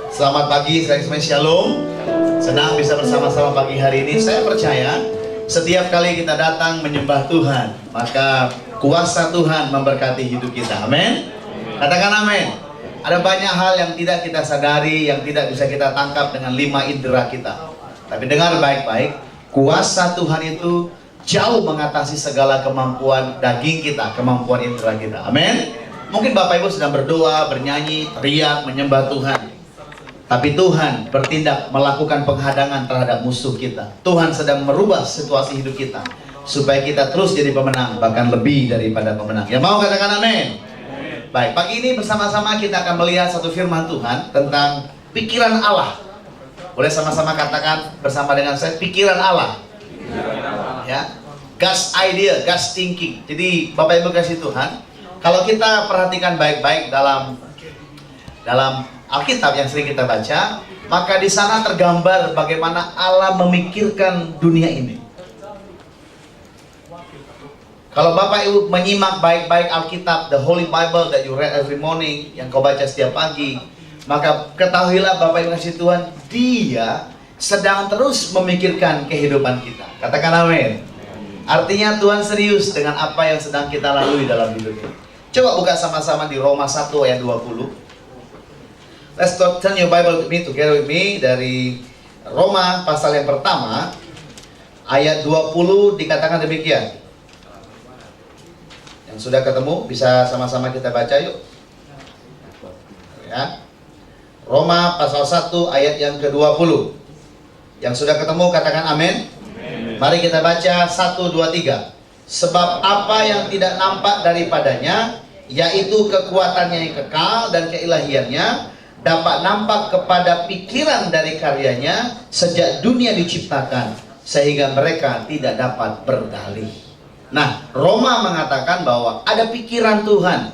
Selamat pagi, saudara-saudara, Shalom. Senang bisa bersama-sama pagi hari ini. Saya percaya setiap kali kita datang menyembah Tuhan, maka kuasa Tuhan memberkati hidup kita. Amin. Katakan amin. Ada banyak hal yang tidak kita sadari, yang tidak bisa kita tangkap dengan 5 indera kita. Tapi dengar baik-baik, kuasa Tuhan itu jauh mengatasi segala kemampuan daging kita, kemampuan indera kita. Amin. Mungkin Bapak Ibu sedang berdoa, bernyanyi, teriak, menyembah Tuhan. Tapi Tuhan bertindak melakukan penghadangan terhadap musuh kita. Tuhan sedang merubah situasi hidup kita supaya kita terus jadi pemenang, bahkan lebih daripada pemenang. Ya mau katakan amin? Baik, pagi ini bersama-sama kita akan melihat satu firman Tuhan tentang pikiran Allah. Boleh sama-sama katakan bersama dengan saya, pikiran Allah. Ya, God's idea, God's thinking. Jadi Bapak Ibu kasih Tuhan, kalau kita perhatikan baik-baik dalam Alkitab yang sering kita baca, maka di sana tergambar bagaimana Allah memikirkan dunia ini. Kalau Bapak Ibu menyimak baik-baik Alkitab, the Holy Bible that you read every morning, yang kau baca setiap pagi, maka ketahuilah Bapak Ibu kasih Tuhan, Dia sedang terus memikirkan kehidupan kita. Katakan amin. Artinya Tuhan serius dengan apa yang sedang kita lalui dalam hidup ini. Coba buka sama-sama di Roma 1 ayat 20. Let's turn your Bible together with me dari Roma pasal yang pertama ayat 20 dikatakan demikian. Yang sudah ketemu bisa sama-sama kita baca yuk. Ya. Roma pasal 1 ayat yang ke-20. Yang sudah ketemu katakan amin. Mari kita baca 1, 2, 3. Sebab apa yang tidak nampak daripadanya, yaitu kekuatannya yang kekal dan keilahiannya, dapat nampak kepada pikiran dari karyanya sejak dunia diciptakan, sehingga mereka tidak dapat berdalih. Nah, Roma mengatakan bahwa ada pikiran Tuhan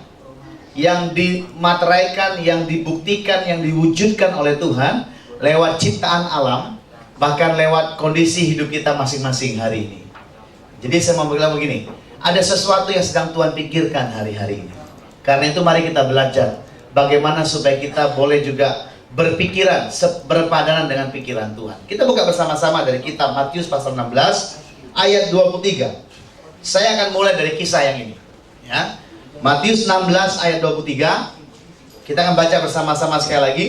yang dimateraikan, yang dibuktikan, yang diwujudkan oleh Tuhan lewat ciptaan alam, bahkan lewat kondisi hidup kita masing-masing hari ini. Jadi saya mau bilang begini, ada sesuatu yang sedang Tuhan pikirkan hari-hari ini. Karena itu mari kita belajar bagaimana supaya kita boleh juga berpikiran berpadanan dengan pikiran Tuhan. Kita buka bersama-sama dari kitab Matius pasal 16 ayat 23. Saya akan mulai dari kisah yang ini. Ya. Matius 16 ayat 23. Kita akan baca bersama-sama sekali lagi.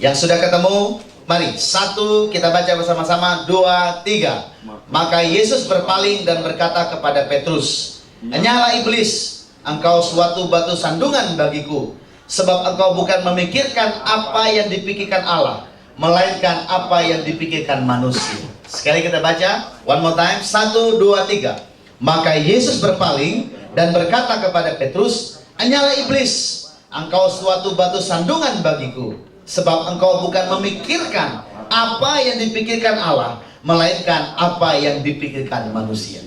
Yang sudah ketemu, mari, 1 kita baca bersama-sama, 2, 3. Maka Yesus berpaling dan berkata kepada Petrus, "Hanyalah iblis, engkau suatu batu sandungan bagiku, sebab engkau bukan memikirkan apa yang dipikirkan Allah, melainkan apa yang dipikirkan manusia." Sekali kita baca, one more time, 1, 2, 3. Maka Yesus berpaling dan berkata kepada Petrus, "Hanyalah iblis, engkau suatu batu sandungan bagiku, sebab engkau bukan memikirkan apa yang dipikirkan Allah, melainkan apa yang dipikirkan manusia."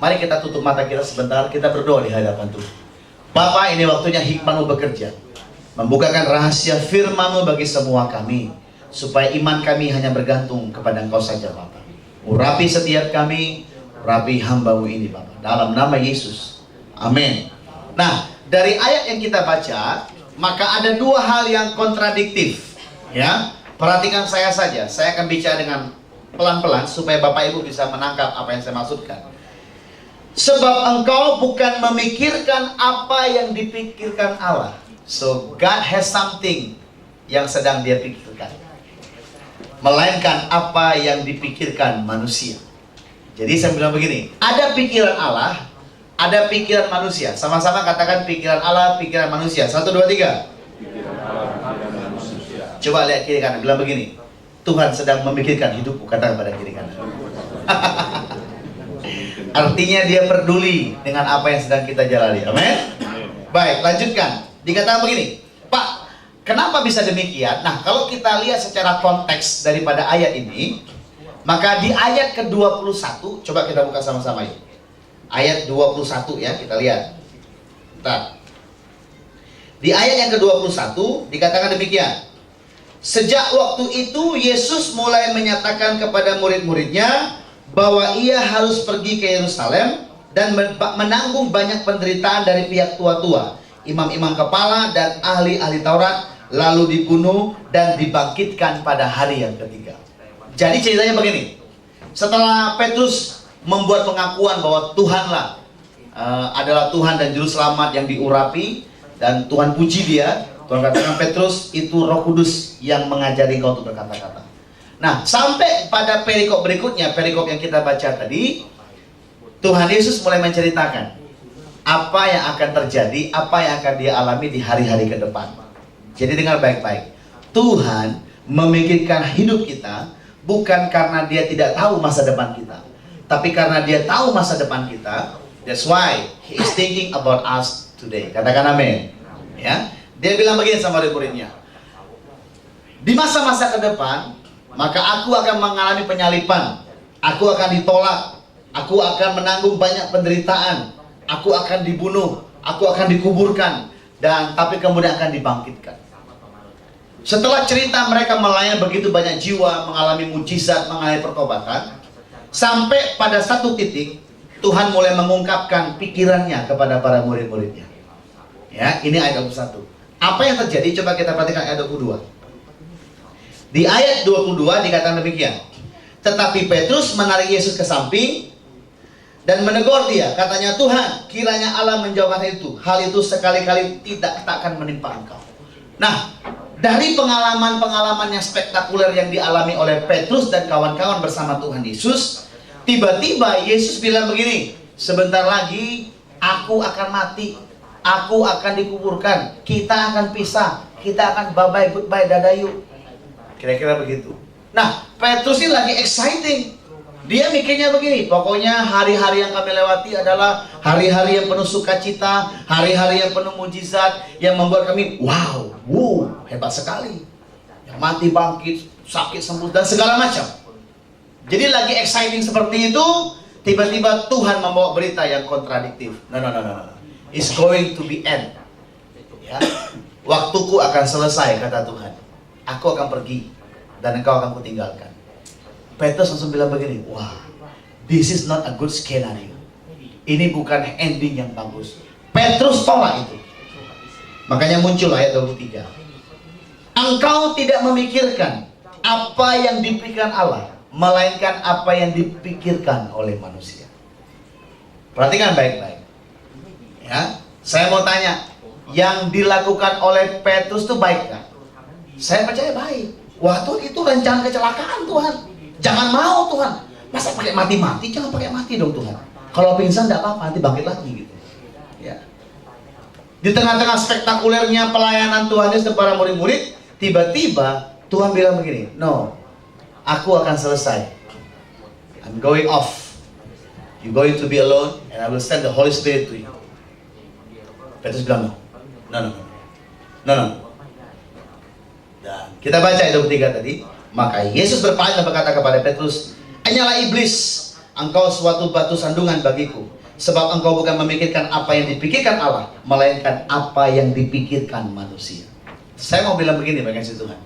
Mari kita tutup mata kita sebentar, kita berdoa di hadapan Tuhan. Bapa, ini waktunya hikmat-Mu bekerja, membukakan rahasia firman-Mu bagi semua kami, supaya iman kami hanya bergantung kepada Engkau saja, Bapa. Urapi setiap kami, urapi hamba-Mu ini, Bapa, dalam nama Yesus, amin. Nah, dari ayat yang kita baca, maka ada 2 hal yang kontradiktif. Ya, perhatikan saya saja, saya akan bicara dengan pelan-pelan supaya Bapak Ibu bisa menangkap apa yang saya maksudkan. Sebab engkau bukan memikirkan apa yang dipikirkan Allah. So God has something yang sedang Dia pikirkan, melainkan apa yang dipikirkan manusia. Jadi saya bilang begini, ada pikiran Allah, ada pikiran manusia. Sama-sama katakan pikiran Allah, pikiran manusia. 1, 2, 3. Pikiran Allah, pikiran manusia. Coba lihat kiri kanan, bilang begini, Tuhan sedang memikirkan hidupku. Katakan pada kiri kanan. Artinya Dia peduli dengan apa yang sedang kita jalani. Amin. Baik, lanjutkan. Dikatakan begini, Pak, kenapa bisa demikian? Nah, kalau kita lihat secara konteks daripada ayat ini, maka di ayat ke-21, coba kita buka sama-sama yuk. Ayat 21 ya, kita lihat. Bentar. Di ayat yang ke-21 dikatakan demikian. Sejak waktu itu Yesus mulai menyatakan kepada murid-muridnya bahwa Ia harus pergi ke Yerusalem dan menanggung banyak penderitaan dari pihak tua-tua, imam-imam kepala dan ahli-ahli Taurat, lalu dibunuh dan dibangkitkan pada hari yang ketiga. Jadi ceritanya begini. Setelah Petrus membuat pengakuan bahwa Tuhanlah adalah Tuhan dan Juru Selamat yang diurapi, dan Tuhan puji dia, Tuhan katakan, Petrus, itu Roh Kudus yang mengajari kau untuk berkata-kata. Nah, sampai pada perikop berikutnya, perikop yang kita baca tadi, Tuhan Yesus mulai menceritakan apa yang akan terjadi, apa yang akan dia alami di hari-hari ke depan. Jadi dengar baik-baik. Tuhan memikirkan hidup kita bukan karena dia tidak tahu masa depan kita, tapi karena dia tahu masa depan kita. That's why he is thinking about us today. Katakan amin. Ya, dia bilang begini sama murid-muridnya. Di masa-masa ke depan, maka aku akan mengalami penyalipan, aku akan ditolak, aku akan menanggung banyak penderitaan, aku akan dibunuh, aku akan dikuburkan, dan tapi kemudian akan dibangkitkan. Setelah cerita mereka melayani begitu banyak jiwa, mengalami mujizat, mengalami pertobatan, sampai pada satu titik Tuhan mulai mengungkapkan pikirannya kepada para murid-muridnya. Ya, ini ayat 21. Apa yang terjadi? Coba kita perhatikan ayat 22. Di ayat 22 dikatakan demikian. Tetapi Petrus menarik Yesus ke samping dan menegur dia. Katanya, Tuhan, kiranya Allah menjauhkan itu. Hal itu sekali-kali tidak akan menimpa engkau. Nah, dari pengalaman-pengalaman yang spektakuler yang dialami oleh Petrus dan kawan-kawan bersama Tuhan Yesus, tiba-tiba Yesus bilang begini, sebentar lagi aku akan mati, aku akan dikuburkan, kita akan pisah, kita akan bye-bye, goodbye, dadah yuk. Kira-kira begitu. Nah, Petrus ini lagi exciting. Dia mikirnya begini, pokoknya hari-hari yang kami lewati adalah hari-hari yang penuh sukacita, hari-hari yang penuh mujizat, yang membuat kami wow, hebat sekali. Yang mati bangkit, sakit sembuh, dan segala macam. Jadi lagi exciting seperti itu, tiba-tiba Tuhan membawa berita yang kontradiktif. No. It's going to be end. Ya. Waktuku akan selesai, kata Tuhan. Aku akan pergi dan engkau akan kutinggalkan. Petrus langsung bilang begini, wah, this is not a good scenario. Ini bukan ending yang bagus. Petrus tolak itu. Makanya muncul ayat 23. Engkau tidak memikirkan apa yang dipikirkan Allah, melainkan apa yang dipikirkan oleh manusia. Perhatikan baik-baik. Ya, saya mau tanya, yang dilakukan oleh Petrus itu baik kan? Saya percaya baik. Wah, Tuhan, itu rencana kecelakaan Tuhan. Jangan mau Tuhan. Masa pakai mati-mati? Jangan pakai mati dong Tuhan. Kalau pingsan tidak apa-apa, nanti bangkit lagi gitu. Ya. Di tengah-tengah spektakulernya pelayanan Tuhan Yesus kepada murid-murid, tiba-tiba Tuhan bilang begini, no, aku akan selesai. I'm going off. You're going to be alone, and I will send the Holy Spirit to you. Petrus bilang, no. Dan kita baca ayat 23 tadi. Maka Yesus berpaling dan berkata kepada Petrus, hanyalah iblis, engkau suatu batu sandungan bagiku, sebab engkau bukan memikirkan apa yang dipikirkan Allah, melainkan apa yang dipikirkan manusia. Saya mau bilang begini, bagi Tuhan,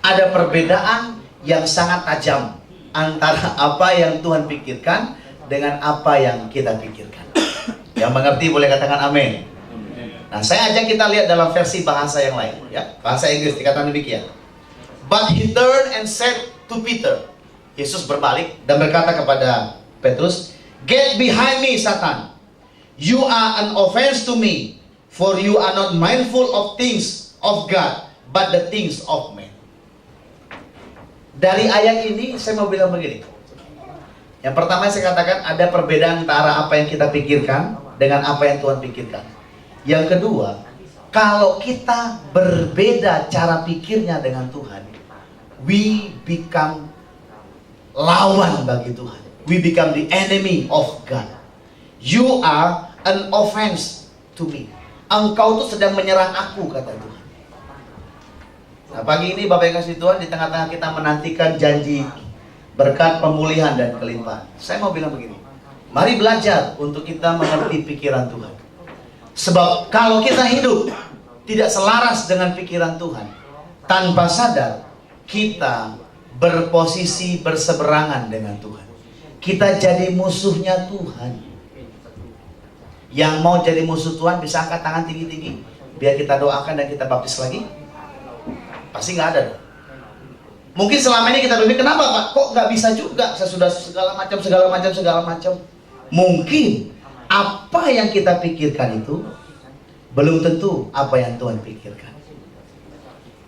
ada perbedaan yang sangat tajam antara apa yang Tuhan pikirkan dengan apa yang kita pikirkan. Yang mengerti boleh katakan amin. Nah, saya ajak kita lihat dalam versi bahasa yang lain, ya. Bahasa Inggris dikatakan demikian. But he turned and said to Peter. Yesus berbalik dan berkata kepada Petrus, get behind me, Satan. You are an offense to me, for you are not mindful of things of God, but the things of man. Dari ayat ini saya mau bilang begini. Yang pertama saya katakan ada perbedaan antara apa yang kita pikirkan dengan apa yang Tuhan pikirkan. Yang kedua, kalau kita berbeda cara pikirnya dengan Tuhan, we become lawan bagi Tuhan. We become the enemy of God. You are an offense to me. Engkau tuh sedang menyerang aku, kata Tuhan. Nah, pagi ini Bapak yang kasih Tuhan, di tengah-tengah kita menantikan janji berkat pemulihan dan kelimpahan. Saya mau bilang begini, mari belajar untuk kita mengerti pikiran Tuhan. Sebab kalau kita hidup tidak selaras dengan pikiran Tuhan, tanpa sadar kita berposisi berseberangan dengan Tuhan. Kita jadi musuhnya Tuhan. Yang mau jadi musuh Tuhan bisa angkat tangan tinggi-tinggi, biar kita doakan dan kita baptis lagi. Pasti nggak ada dong. Mungkin selama ini kita berpikir, kenapa Pak? Kok nggak bisa juga? Saya sudah segala macam. Mungkin apa yang kita pikirkan itu belum tentu apa yang Tuhan pikirkan.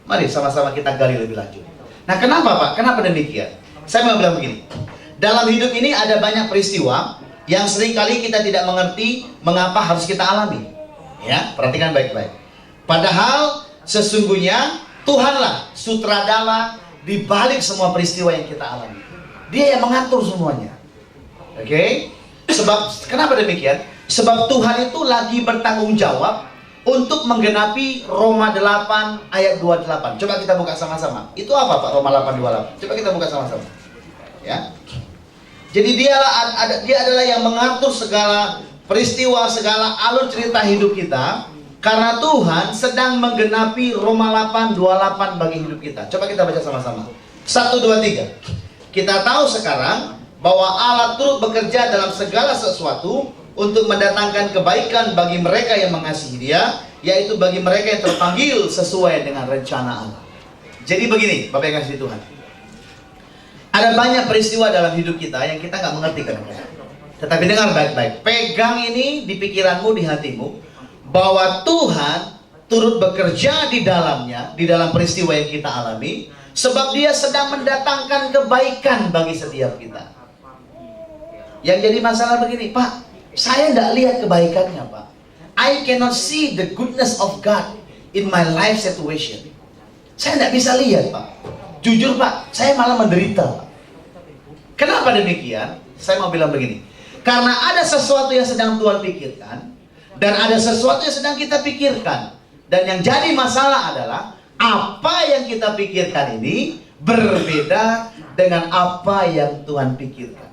Mari sama-sama kita gali lebih lanjut. Nah, kenapa Pak? Kenapa demikian? Saya mau bilang begini. Dalam hidup ini ada banyak peristiwa yang seringkali kita tidak mengerti mengapa harus kita alami. Ya, perhatikan baik-baik. Padahal sesungguhnya Tuhanlah sutradara di balik semua peristiwa yang kita alami. Dia yang mengatur semuanya. Oke? Sebab kenapa demikian? Sebab Tuhan itu lagi bertanggung jawab untuk menggenapi Roma 8 ayat 28. Coba kita buka sama-sama. Itu apa Pak Roma 8:28? Coba kita buka sama-sama. Ya. Jadi dia adalah yang mengatur segala peristiwa, segala alur cerita hidup kita. Karena Tuhan sedang menggenapi Roma 8:28 bagi hidup kita. Coba kita baca sama-sama. 1, 2, 3. Kita tahu sekarang bahwa Allah turut bekerja dalam segala sesuatu untuk mendatangkan kebaikan bagi mereka yang mengasihi Dia, yaitu bagi mereka yang terpanggil sesuai dengan rencana Allah. Jadi begini, Bapak yang kasih Tuhan. Ada banyak peristiwa dalam hidup kita yang kita nggak mengerti kadang-kadang. Tetapi dengar baik-baik. Pegang ini di pikiranmu, di hatimu, bahwa Tuhan turut bekerja di dalamnya, di dalam peristiwa yang kita alami, sebab Dia sedang mendatangkan kebaikan bagi setiap kita. Yang jadi masalah begini, Pak, saya tidak lihat kebaikannya, Pak. I cannot see the goodness of God in my life situation. Saya tidak bisa lihat, Pak. Jujur, Pak, saya malah menderita, Pak. Kenapa demikian? Saya mau bilang begini. Karena ada sesuatu yang sedang Tuhan pikirkan, dan ada sesuatu yang sedang kita pikirkan. Dan yang jadi masalah adalah apa yang kita pikirkan ini berbeda dengan apa yang Tuhan pikirkan.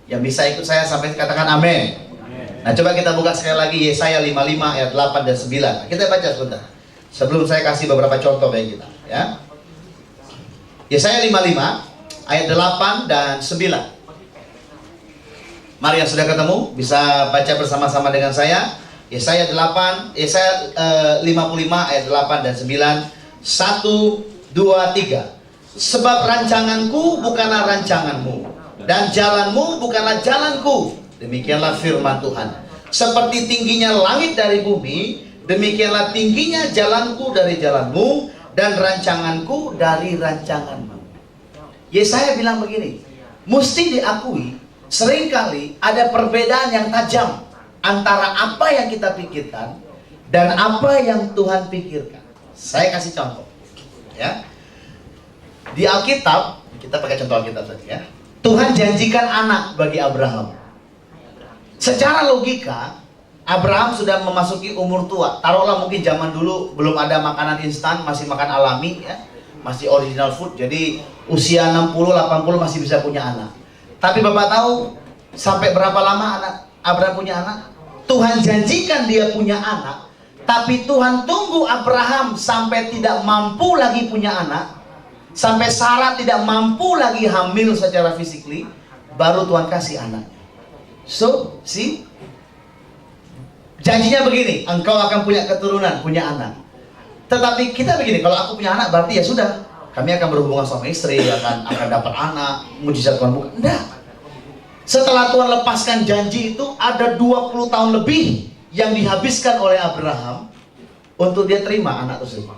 Yang bisa ikut saya sampai katakan amin. Nah, coba kita buka sekali lagi Yesaya 55 ayat 8 dan 9. Kita baca sebentar. Sebelum saya kasih beberapa contoh bagi kita, ya. Yesaya 55 ayat 8 dan 9. Mari yang sudah ketemu bisa baca bersama-sama dengan saya. Yesaya 55 ayat 8 dan 9. 1, 2, 3. Sebab rancanganku bukanlah rancanganmu, dan jalanmu bukanlah jalanku. Demikianlah firman Tuhan. Seperti tingginya langit dari bumi, demikianlah tingginya jalanku dari jalanmu, dan rancanganku dari rancanganmu. Yesaya bilang begini, mesti diakui, seringkali ada perbedaan yang tajam antara apa yang kita pikirkan dan apa yang Tuhan pikirkan. Saya kasih contoh, ya. Di Alkitab, kita pakai contoh Alkitab tadi, ya. Tuhan janjikan anak bagi Abraham. Secara logika, Abraham sudah memasuki umur tua. Taruhlah mungkin zaman dulu belum ada makanan instan, masih makan alami, ya. Masih original food. Jadi usia 60, 80 masih bisa punya anak. Tapi Bapak tahu sampai berapa lama anak Abraham punya anak? Tuhan janjikan dia punya anak, tapi Tuhan tunggu Abraham sampai tidak mampu lagi punya anak, sampai Sarah tidak mampu lagi hamil secara fisikly, baru Tuhan kasih anaknya. So, see? Janjinya begini, engkau akan punya keturunan, punya anak. Tetapi kita begini, kalau aku punya anak berarti ya sudah, kami akan berhubungan sama istri, akan dapat anak, mujizat Tuhan bukan. Enggak. Setelah Tuhan lepaskan janji itu, ada 20 tahun lebih yang dihabiskan oleh Abraham untuk dia terima anak tersebut.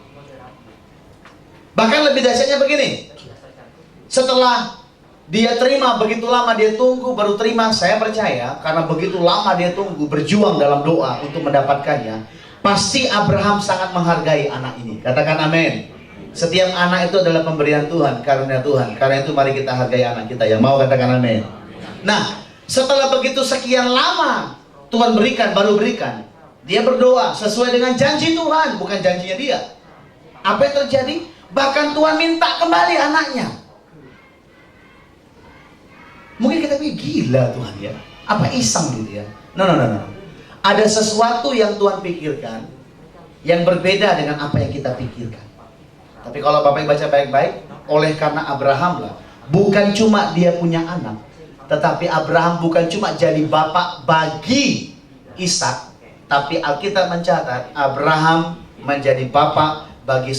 Bahkan lebih dahsyatnya begini, setelah dia terima, begitu lama dia tunggu baru terima. Saya percaya karena begitu lama dia tunggu, berjuang dalam doa untuk mendapatkannya, pasti Abraham sangat menghargai anak ini. Katakan amin. Setiap anak itu adalah pemberian Tuhan, karunia Tuhan. Karena itu mari kita hargai anak kita. Yang mau katakan amin. Nah, setelah begitu sekian lama Tuhan berikan, baru berikan, dia berdoa sesuai dengan janji Tuhan, bukan janjinya dia. Apa yang terjadi? Bahkan Tuhan minta kembali anaknya. Mungkin kita pikir gila Tuhan ya, apa iseng gitu ya. No. Ada sesuatu yang Tuhan pikirkan yang berbeda dengan apa yang kita pikirkan. Tapi kalau Bapak baca baik-baik, oleh karena Abraham lah, bukan cuma dia punya anak, tetapi Abraham bukan cuma jadi bapak bagi Ishak, tapi Alkitab mencatat Abraham menjadi bapak bagi